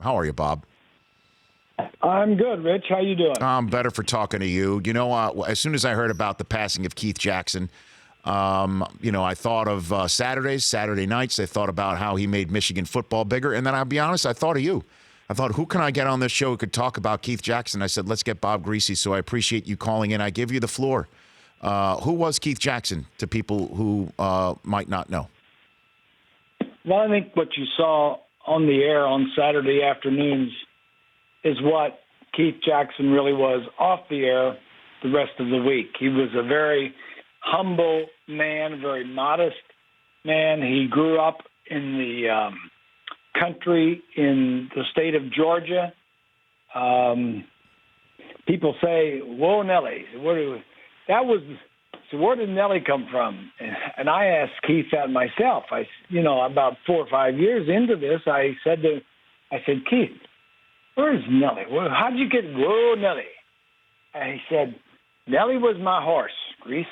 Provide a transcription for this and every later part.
How are you, Bob? I'm good, Rich. How you doing? I'm better for talking to you. You know, as soon as I heard about the passing of Kieth Jackson, I thought of Saturday nights. I thought about how he made Michigan football bigger. And then I'll be honest, I thought of you. I thought, who can I get on this show who could talk about Kieth Jackson? I said, let's get Bob Griese. So I appreciate you calling in. I give you the floor. Who was Kieth Jackson to people who might not know? Well, I think what you saw on the air on Saturday afternoons is what Kieth Jackson really was off the air the rest of the week. He was a very humble man, very modest man. He grew up in the country in the state of Georgia. People say, "Whoa, Nelly, so where did Nelly come from?" And I asked Kieth that myself. About 4 or 5 years into this, I said, "Kieth, where's Nelly? How'd you get Whoa, Nelly?" And he said, "Nelly was my horse, Griese."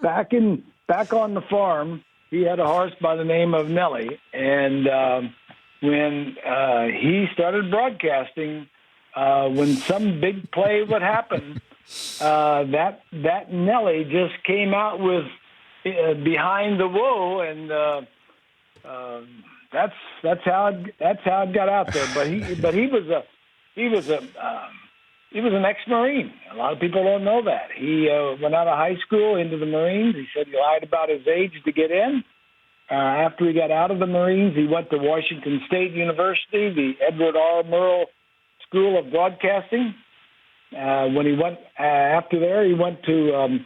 Back on the farm, he had a horse by the name of Nelly, and when he started broadcasting, when some big play would happen, that Nelly just came out with behind the whoa, and that's how it got out there. But he was an ex-Marine. A lot of people don't know that. He went out of high school into the Marines. He said he lied about his age to get in. After he got out of the Marines, he went to Washington State University, the Edward R. Murrow School of Broadcasting. When he went after there, he went to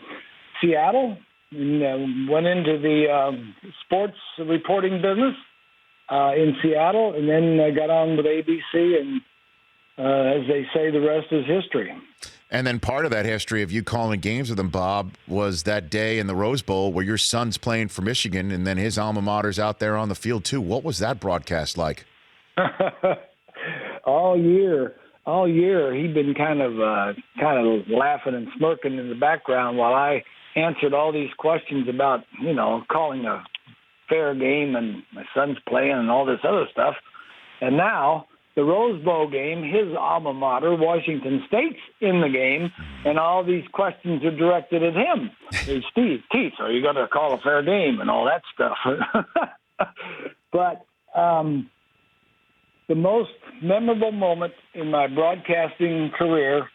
Seattle and went into the sports reporting business in Seattle, and then got on with ABC, and as they say, the rest is history. And then part of that history of you calling games with him, Bob, was that day in the Rose Bowl where your son's playing for Michigan, and then his alma mater's out there on the field too. What was that broadcast like? All year, he'd been kind of laughing and smirking in the background while I answered all these questions about, calling a fair game and my son's playing and all this other stuff. And now the Rose Bowl game, his alma mater, Washington State's in the game, and all these questions are directed at him. Hey, Kieth, are you going to call a fair game and all that stuff? But the most memorable moment in my broadcasting career,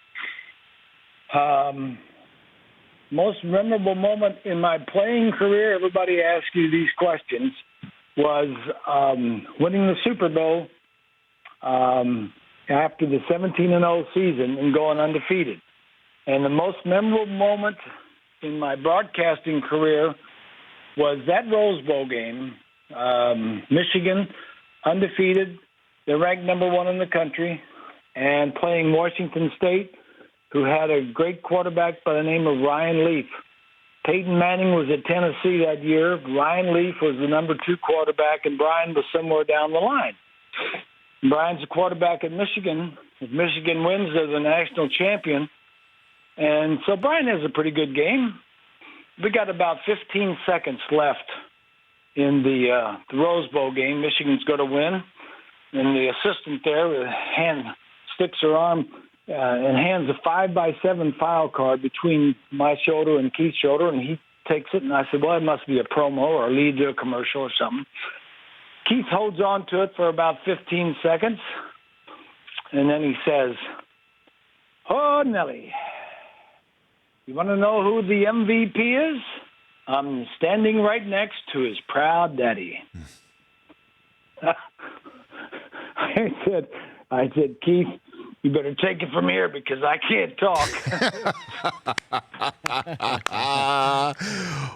most memorable moment in my playing career, everybody asks you these questions, was winning the Super Bowl after the 17-0 season and going undefeated. And the most memorable moment in my broadcasting career was that Rose Bowl game. Michigan, undefeated, they're ranked number 1 in the country, and playing Washington State, who had a great quarterback by the name of Ryan Leaf. Peyton Manning was at Tennessee that year. Ryan Leaf was the number 2 quarterback, and Brian was somewhere down the line. Brian's a quarterback at Michigan. If Michigan wins, they're the national champion. And so Brian has a pretty good game. We got about 15 seconds left in the Rose Bowl game. Michigan's going to win. And the assistant there sticks her arm and hands a 5x7 file card between my shoulder and Kieth's shoulder, and he takes it. And I said, well, it must be a promo or lead to a commercial or something. Kieth holds on to it for about 15 seconds, and then he says, "Oh, Nelly, you want to know who the MVP is? I'm standing right next to his proud daddy." I said, "Kieth, you better take it from here because I can't talk."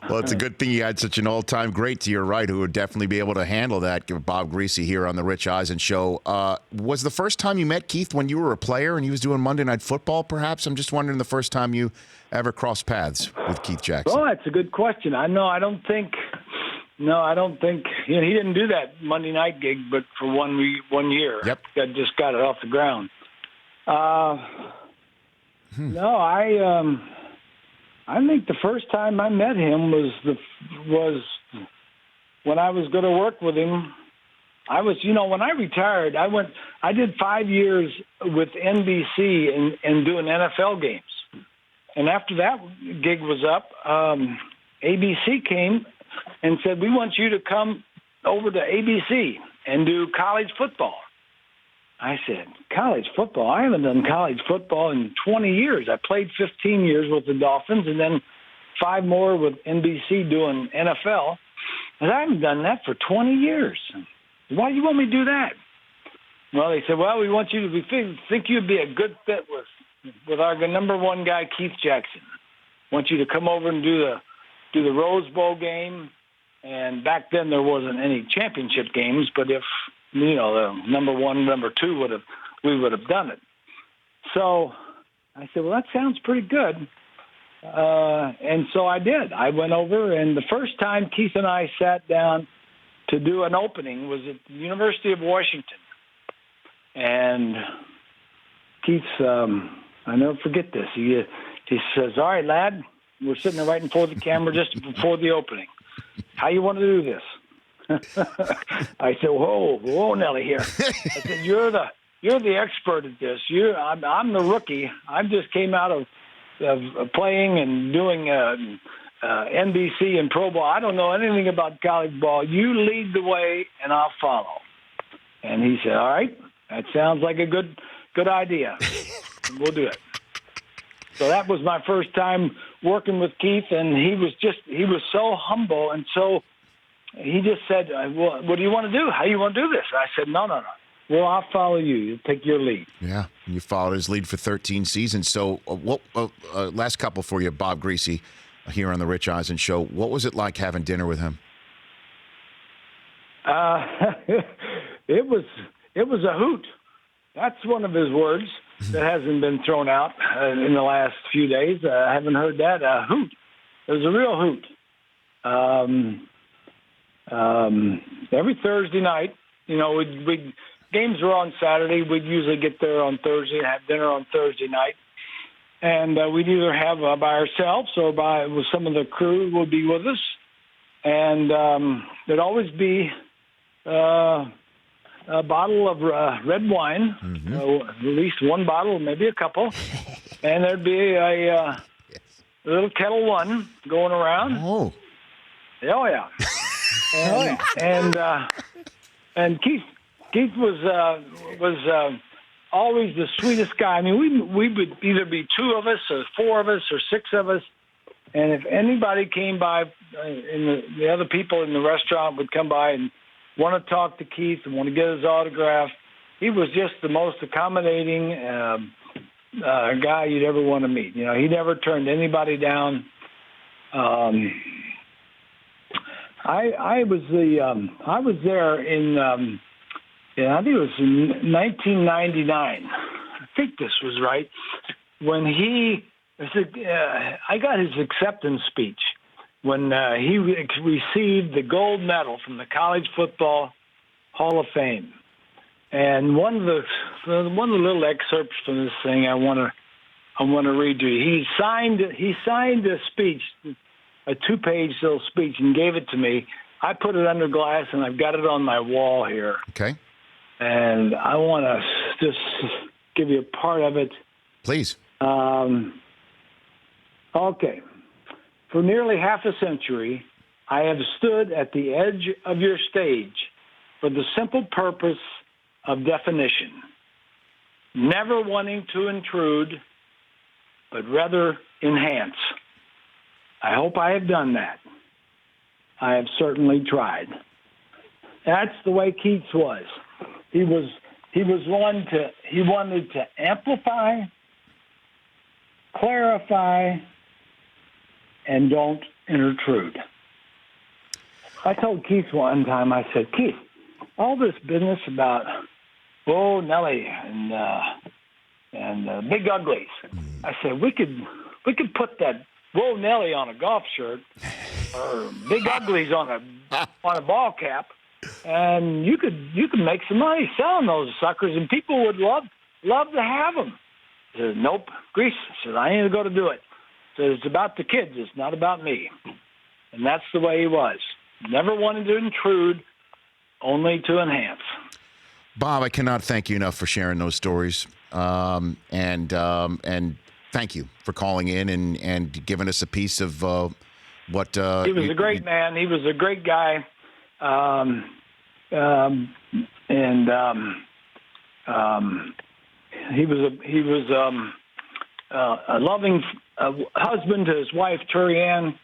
Well, it's a good thing you had such an all-time great to your right who would definitely be able to handle that. Bob Griese here on the Rich Eisen Show. Was the first time you met Kieth when you were a player and he was doing Monday Night Football, perhaps? I'm just wondering the first time you ever crossed paths with Kieth Jackson. Oh, that's a good question. I don't think he didn't do that Monday night gig, but for 1 year. Yep. That just got it off the ground. No, I think the first time I met him was when I was going to work with him I was, when I retired, I did 5 years with NBC and doing NFL games. And after that gig was up, ABC came and said, we want you to come over to ABC and do college football. I said, college football? I haven't done college football in 20 years. I played 15 years with the Dolphins and then 5 more with NBC doing NFL. And I haven't done that for 20 years. Why do you want me to do that? Well, they said, well, we want you to think you'd be a good fit with our number one guy, Kieth Jackson. Want you to come over and do the Rose Bowl game. And back then there wasn't any championship games, but if the number one, number two we would have done it. So I said, well, that sounds pretty good. And so I did. I went over, and the first time Kieth and I sat down to do an opening was at the University of Washington. And Kieth, I never forget this. He says, all right, lad, we're sitting there right in front of the camera just before the opening. How you want to do this? I said, whoa, Nelly here. I said, you're the expert at this. I'm the rookie. I just came out of playing and doing NBC and pro ball. I don't know anything about college ball. You lead the way, and I'll follow. And he said, all right, that sounds like a good idea. We'll do it. So that was my first time working with Kieth, and he was so humble, and so he just said, well, what do you want to do? How do you want to do this? I said, no. Well, I'll follow you. You take your lead. Yeah, you followed his lead for 13 seasons. So last couple for you, Bob Griese, here on the Rich Eisen Show. What was it like having dinner with him? It was a hoot. That's one of his words that hasn't been thrown out in the last few days. I haven't heard that. A hoot. It was a real hoot. Every Thursday night, games were on Saturday. We'd usually get there on Thursday and have dinner on Thursday night. And we'd either have by ourselves or with some of the crew would be with us. And there'd always be a bottle of red wine, at least one bottle, maybe a couple. And there'd be a little Kettle One going around. Oh, yeah. And Kieth was always the sweetest guy. I mean, we would either be 2 of us or 4 of us or 6 of us. And if anybody came by, and the other people in the restaurant would come by and want to talk to Kieth and want to get his autograph, he was just the most accommodating guy you'd ever want to meet. He never turned anybody down. I was there in I think it was in 1999. I think this was right when I got his acceptance speech when he received the gold medal from the College Football Hall of Fame. And one of the little excerpts from this thing I want to read to you. He signed a speech, a 2-page little speech, and gave it to me. I put it under glass, and I've got it on my wall here. Okay. And I want to just give you a part of it. Please. Okay. For nearly half a century, I have stood at the edge of your stage for the simple purpose of definition, never wanting to intrude, but rather enhance. I hope I have done that. I have certainly tried. That's the way Kieth was. He wanted to amplify, clarify, and don't intrude. I told Kieth one time, I said, Kieth, all this business about Nelly and Big Uglies. I said we could put that Whoa Nelly on a golf shirt or Big Uglies on a ball cap, and you could make some money selling those suckers, and people would love to have them. I said, nope, Griese. I said, I ain't going to do it. I said, it's about the kids. It's not about me. And that's the way he was. Never wanted to intrude, only to enhance. Bob, I cannot thank you enough for sharing those stories. And thank you for calling in and giving us a piece of what. He was a great man. He was a great guy. He was a loving husband to his wife, Turianne,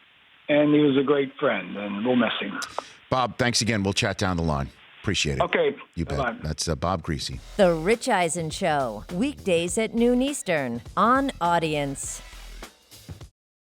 and he was a great friend, and we'll miss him. Bob, thanks again. We'll chat down the line. Appreciate it. Okay. You bet. Bye-bye. That's Bob Griese. The Rich Eisen Show, weekdays at noon Eastern on Audience.